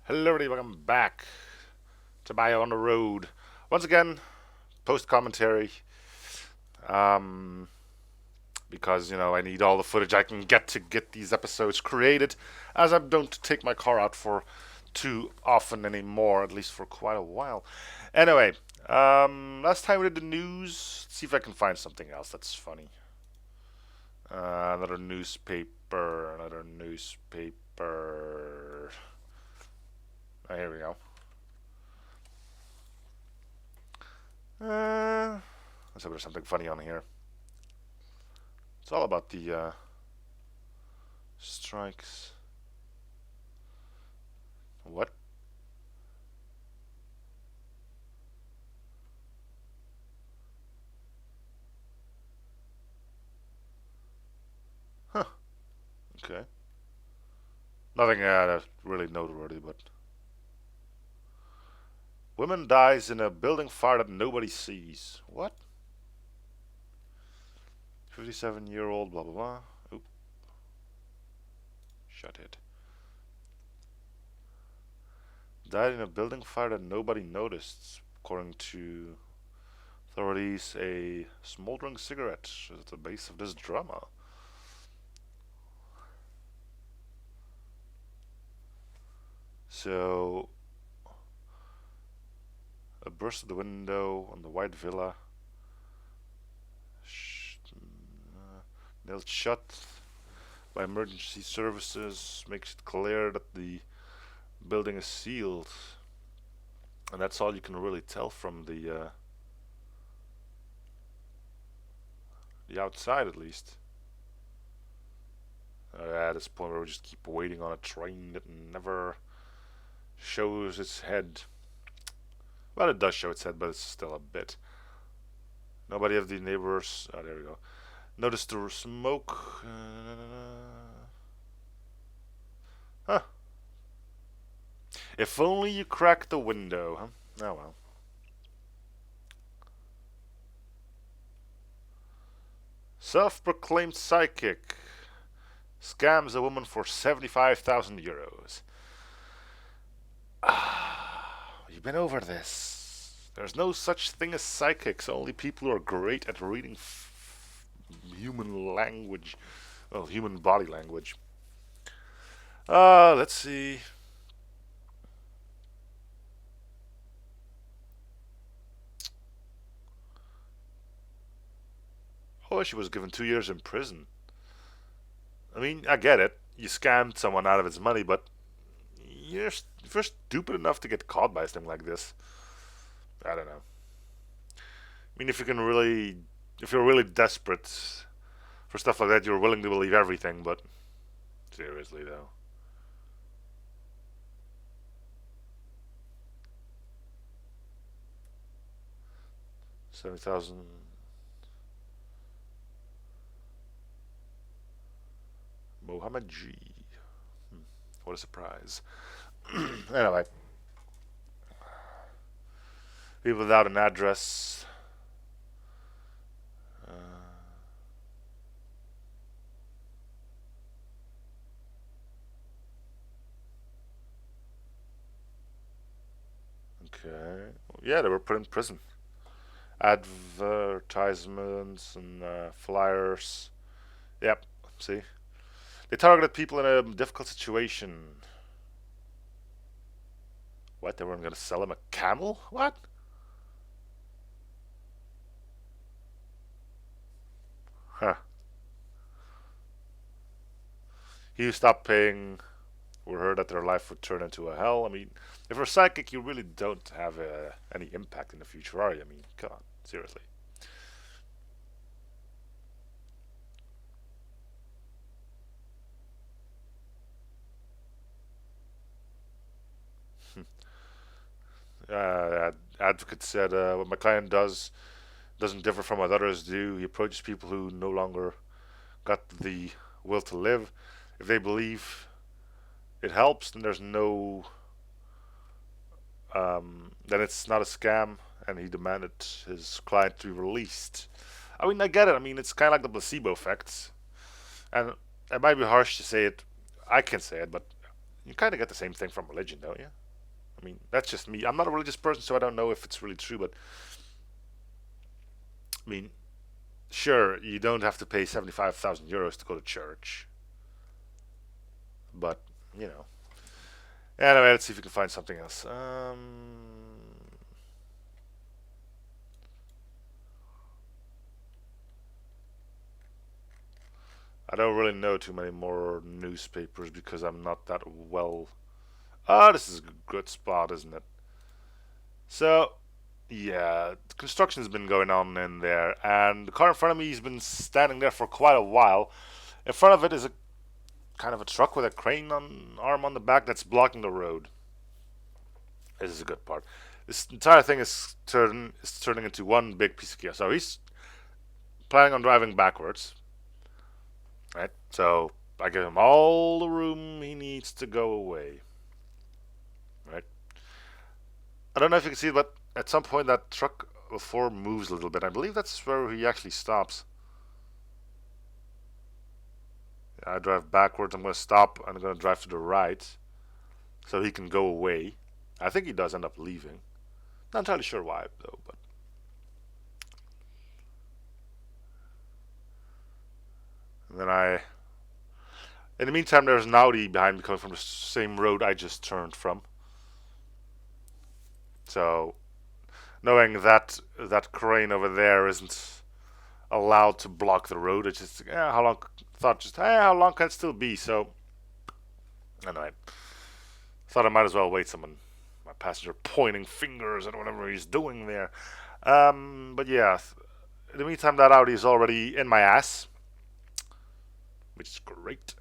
Hello, everybody. Welcome back to Bio on the Road. Once again, post commentary. Um, because I need all the footage I can get to get these episodes created, as I don't take my car out for too often anymore, at least for quite a while. Anyway, last time we did the news. Let's see if I can find something else that's funny. Another newspaper. Another newspaper. Oh, here we go. Let's hope there's something funny on here. It's all about the strikes. What? Huh. Okay. Nothing really noteworthy, but woman dies in a building fire that nobody sees. What? 57-year-old, blah blah blah. Oop. Shut it. Died in a building fire that nobody noticed. According to authorities, a smoldering cigarette is at the base of this drama. So, a burst of the window on the white villa. Nailed shut by emergency services makes it clear that the building is sealed, and that's all you can really tell from the outside, at least. At this point, where we just keep waiting on a train that never shows its head. Well, it does show its head, but it's still a bit. Nobody of the neighbors. Oh, there we go. Noticed the smoke. Huh. If only you cracked the window, huh? Oh well. Self-proclaimed psychic scams a woman for 75,000 euros. You've been over this. There's no such thing as psychics, only people who are great at reading human language. Well, human body language. Let's see. Oh, she was given 2 years in prison. I mean, I get it. You scammed someone out of his money, but if you're stupid enough to get caught by something like this, I don't know. I mean, if you're really desperate for stuff like that, you're willing to believe everything. But seriously, though, 70,000. Mohammed G. What a surprise. Anyway, people without an address. Uh, okay. Yeah, they were put in prison. Advertisements and flyers. Yep. See, they targeted people in a difficult situation. What? They weren't going to sell him a camel? What? Huh. He stopped paying. We heard that their life would turn into a hell. I mean, if you're psychic, you really don't have any impact in the future, are you? I mean, come on, seriously. Advocate said what my client doesn't differ from what others do. He approaches people who no longer got the will to live. If they believe it helps, then there's no then it's not a scam, and he demanded his client to be released. I mean, I get it. I mean, it's kind of like the placebo effect, and it might be harsh to say it. I can say it, but You kind of get the same thing from religion, don't you? I mean, that's just me. I'm not a religious person, so I don't know if it's really true, but I mean, sure, you don't have to pay 75,000 euros to go to church, but, you know. Anyway, let's see if we can find something else. I don't really know too many more newspapers because I'm not that well. Ah, this is a good spot, isn't it? So, yeah, construction's been going on in there, and the car in front of me has been standing there for quite a while. In front of it is a kind of a truck with a crane arm on the back that's blocking the road. This is a good part. This entire thing is turning into one big piece of chaos. So he's planning on driving backwards, right? So I give him all the room he needs to go away, right? I don't know if you can see it, but at some point that truck before moves a little bit. I believe that's where he actually stops. I drive backwards. I'm going to stop. I'm going to drive to the right so he can go away. I think he does end up leaving. Not entirely sure why, though, but. And then in the meantime, there's an Audi behind me coming from the same road I just turned from. So, knowing that that crane over there isn't allowed to block the road, it's just how long? Thought just how long can it still be? So, anyway, thought I might as well wait. Someone, my passenger, pointing fingers at whatever he's doing there. But yeah, in the meantime, that Audi is already in my ass, which is great.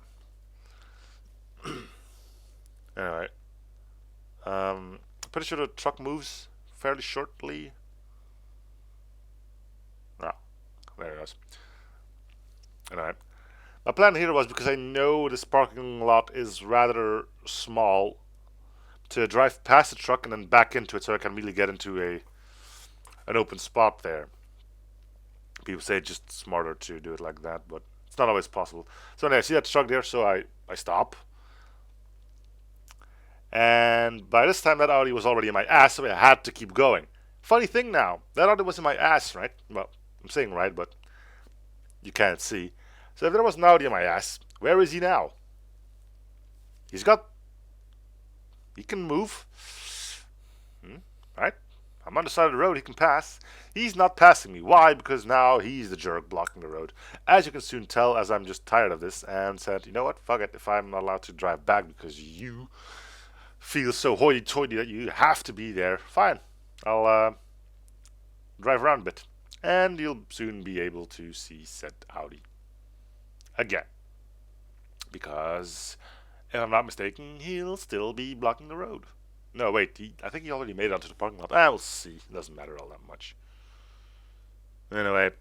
Anyway, pretty sure the truck moves fairly shortly. Ah, there it goes. Alright. My plan here was, because I know this parking lot is rather small, to drive past the truck and then back into it so I can immediately get into an open spot there. People say it's just smarter to do it like that, but it's not always possible. So anyway, I see that truck there, so I stop. And by this time, that Audi was already in my ass, so I had to keep going. Funny thing now, that Audi was in my ass, right? Well, I'm saying right, but you can't see. So if there was an Audi in my ass, where is he now? He can move. Right? I'm on the side of the road, he can pass. He's not passing me. Why? Because now he's the jerk blocking the road. As you can soon tell, as I'm just tired of this, and said, you know what, fuck it, if I'm not allowed to drive back because you feel so hoity-toity that you have to be there, fine. I'll drive around a bit. And you'll soon be able to see said Audi again. Because, if I'm not mistaken, he'll still be blocking the road. No, wait, I think he already made it onto the parking lot. We'll see. It doesn't matter all that much. Anyway,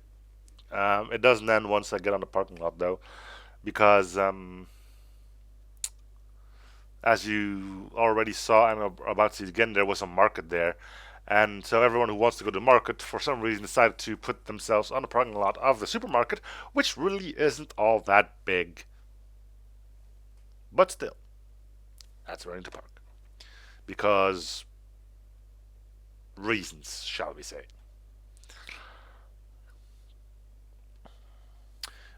it doesn't end once I get on the parking lot, though. Because, as you already saw, and I'm about to see again, there was a market there. And so everyone who wants to go to the market, for some reason, decided to put themselves on the parking lot of the supermarket, which really isn't all that big. But still, that's where I need to park. Because reasons, shall we say.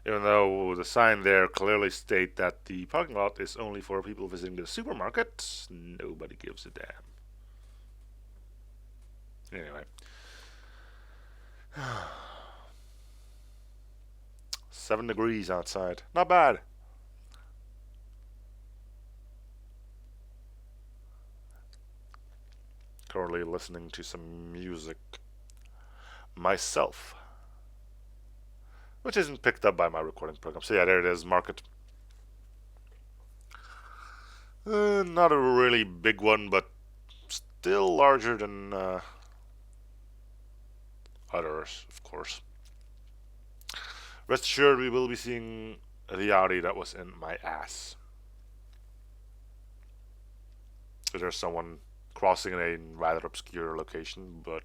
Even though the sign there clearly states that the parking lot is only for people visiting the supermarket, nobody gives a damn. Anyway. 7 degrees outside. Not bad. Currently listening to some music myself, which isn't picked up by my recording program. So yeah, there it is, market. Not a really big one, but still larger than others, of course. Rest assured, we will be seeing the Audi that was in my ass. There's someone crossing in a rather obscure location, but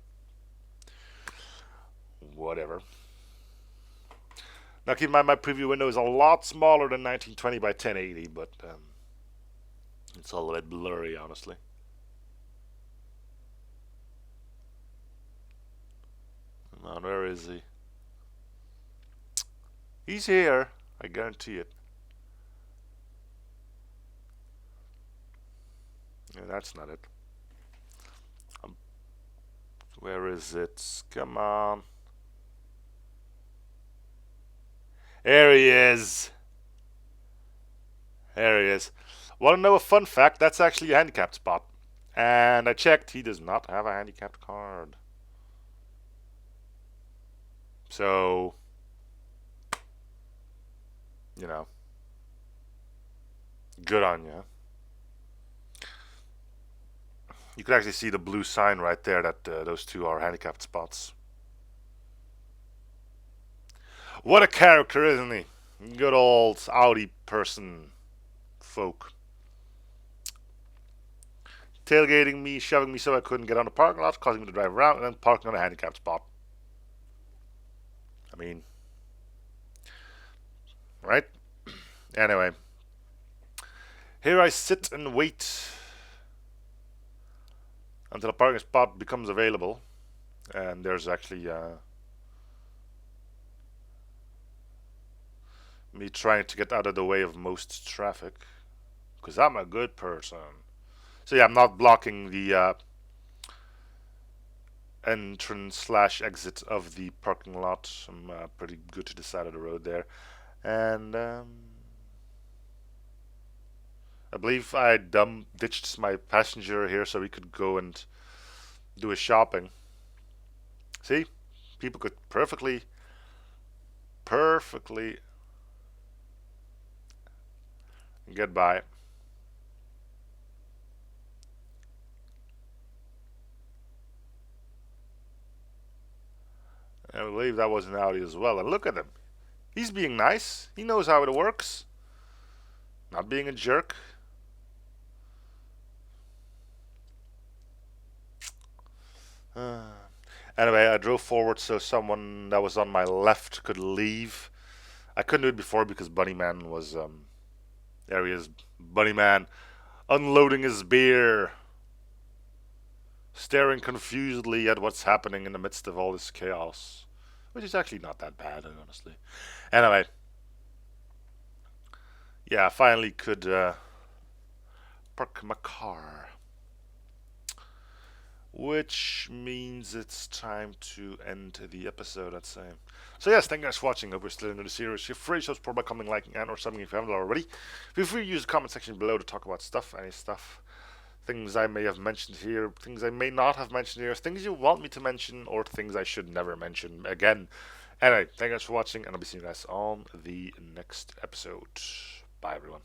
whatever. Now keep in mind, my preview window is a lot smaller than 1920 by 1080, but It's all a bit blurry, honestly. Come on, where is he? He's here. I guarantee it. Yeah, that's not it. Where is it? Come on. There he is. There he is. Want to know a fun fact? That's actually a handicapped spot. And I checked, he does not have a handicapped card. So, you know, good on you. You could actually see the blue sign right there that those two are handicapped spots. What a character, isn't he? Good old Audi person folk. Tailgating me, shoving me so I couldn't get on the parking lot, causing me to drive around, and then parking on a handicapped spot. I mean, right? Anyway, here I sit and wait until a parking spot becomes available. And there's actually me trying to get out of the way of most traffic. Because I'm a good person. So yeah, I'm not blocking the entrance slash exit of the parking lot. I'm pretty good to the side of the road there. And I believe I ditched my passenger here so we could go and do his shopping. See? People could perfectly get by. I believe that was an Audi as well. And look at him. He's being nice. He knows how it works. Not being a jerk. Anyway, I drove forward so someone that was on my left could leave. I couldn't do it before because Bunnyman was, there he is, Bunnyman, unloading his beer, staring confusedly at what's happening in the midst of all this chaos. Which is actually not that bad, honestly. Anyway, yeah, I finally could park my car. Which means it's time to end the episode, I'd say. So yes, thank you guys for watching. Hope you're still into the series. Feel free to support by commenting, liking, and or something if you haven't already. Feel free to use the comment section below to talk about stuff, any stuff. Things I may have mentioned here, things I may not have mentioned here, things you want me to mention, or things I should never mention again. Anyway, thank you guys for watching, and I'll be seeing you guys on the next episode. Bye, everyone.